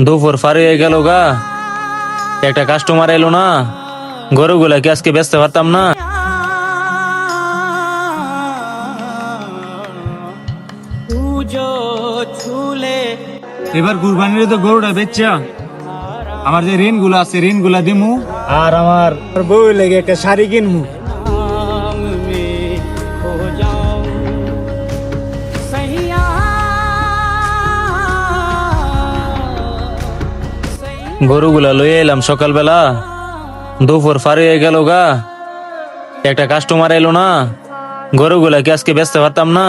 দুপুর পার হয়ে গেল গা, একটা কাস্টমার এলো না, গরুগুলা কি আজকে বেচতে পারতাম না। এবার কুরবানির তো গরুটা বেচা আমার যে ঋণ গুলো আছে ঋণ গুলা দিমু, আর আমার বউ লেগে একটা শাড়ি কিনমু। গরুগুলা লইয়ে এলাম সকালবেলা, দুপুর পার হয়ে গেল গা, একটা কাস্টমার এলো না, গরুগুলা কি আজকে বেচতে পারতাম না।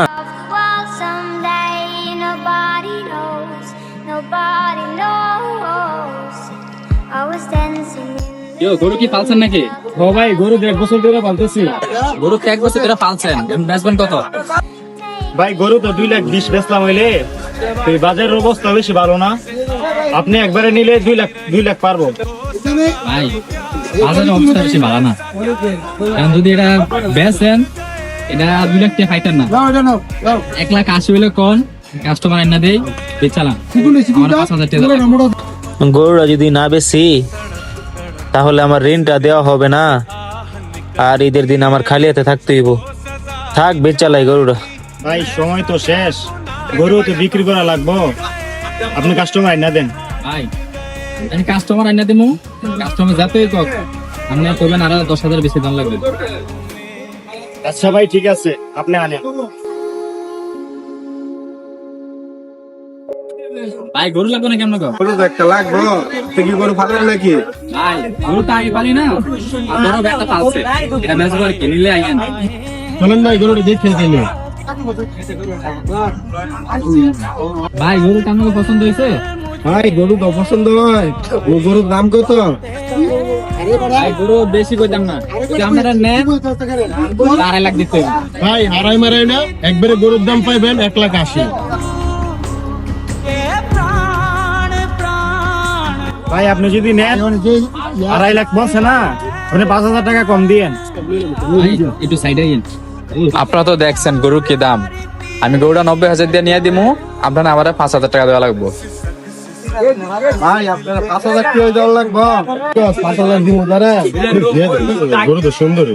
Well, someday nobody knows, nobody knows. I was dancing in গরু কি পালছেন নাকি? ও ভাই, গরু 1 বছর ধরে পালতেছি। গরু তো 1 বছর ধরে পালছেন, বেচবেন কত? ভাই গরু তো 2,20,000 বেচলাম হইলে, তো এই বাজারের অবস্থা বেশি ভালো না। আপনি একবারে নিলে 2 লাখ পারবো। ভাই বাজারের অবস্থা বেশি ভালো না, কারণ যদি এটা বেচেন এটা 2 লাখ টাকা পাইতেন না। 1,80,000 হইলে কোন কাস্টমার আইনা দেই বেচালাম, আমার 5,000 টাকা। গরুটা যদি না বেশি তাহলে আমার ঋণটা দেওয়া হবে না, আর ঈদের দিন আমার খালি হাতে থাকতে হইব। থাক, বেচালাই গরুটা। ভাই সময় তো শেষ, গরু তো বিক্রি করা লাগবো। আপনি কাস্টমার না দেন। ভাই আমি কাস্টমার আইনা দেবো, কাস্টমার যাতেই কক আপনি করবেন আর 10,000 বেশি দাম লাগবে। আচ্ছা ভাই ঠিক আছে, আপনি আনেন। ভাই গরু লাগবে না কেমন কো? গরু তো একটা লাগবো, তুই কি গরু ফালেন নাকি? ভাই গরু তো আগে পালি না, আর বড় ব্যাটা পালছে, এটা বেচবো আর কিনলে আইয়েন। চলেন ভাই গরুটা দেখে দিলে। ভাই গরু কেমন পছন্দ হয়েছে? ভাই গরু তো পছন্দ হয়, ও গরুর দাম কত? ভাই গরু বেশি কইতাম না, যদি আপনারা নেন 2.5 লাখ দিতে হবে। ভাই হারাই মারাই না, একবারে গরুর দাম পাইবেন 1,80,000। ভাই আপনি যদি নেন 2.5 লাখ বলছে না, আপনি 5,000 টাকা কম দিয়েন। ভাই একটু সাইডে আইয়েন। আপনারা তো দেখছেন গরু কি দাম, আমি গরুটা 90,000 দিয়ে নিয়ে দিমু, আপনারা আমার 5,000 টাকা দেওয়া লাগবো। ভাই আপনারা 5,000 কি দেওয়া লাগবো? 5,000 দিব দাঁড়া, গরু তো সুন্দর।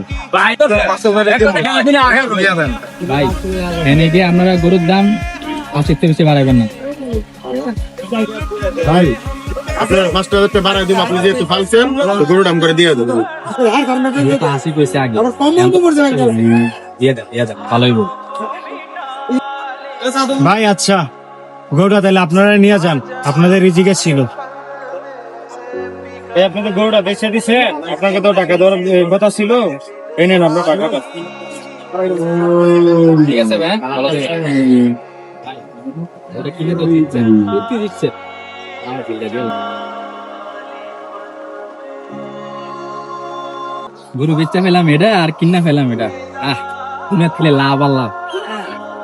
ভাই এনে গিয়ে আপনারা গরুর দাম অসিকতে বেশি বাড়াইবেন না। ভাই আপনার 5,000 টাকা বাড়াই দিব, আপনি যেহেতু ফালছেন তো গরুর দাম করে দিয়ে দেবো। এটা 80 কইছে আগে দিয়ে দেন ভালো হইব। ভাই আচ্ছা, গরুটা তাহলে আপনারা নিয়ে যান, আপনাদের রিজিকে ছিল। এই আপনি তো গরুটা বেচে দিছেন, আপনাকে তো টাকা দেওয়ার কথা ছিল, এই নেন আপনার টাকাটা। ঠিক আছে ভাই, ভালো থাকবেন। ওটা কিনে তো দিচ্ছেন, কি দিচ্ছেন? আমার কিনটা দিও। গরু বেচতে পেলাম এটা আর কিনা পেলাম এটা, তুমি খেলে লাভ আর লাভ।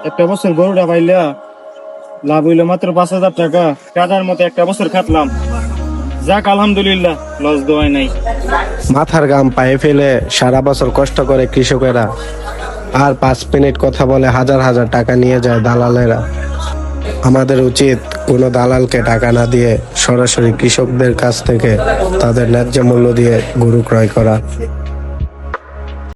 একটা বছর গরুটা পাইলা লাভ হইলো মাত্র 5,000 টাকা, কাদার মতো একটা বছর খাটলাম। যাক আলহামদুলিল্লাহ, লস দেওয়াই নাই। মাথার ঘাম পায়ে ফেলে সারা বছর কষ্ট করে কৃষকেরা, আর 5 মিনিট কথা বলে হাজার হাজার টাকা নিয়ে যায় দালালেরা। আমাদের উচিত কোনো দালালকে টাকা না দিয়ে সরাসরি কৃষকদের কাছ থেকে তাদের ন্যায্য মূল্য দিয়ে গরু ক্রয় করা।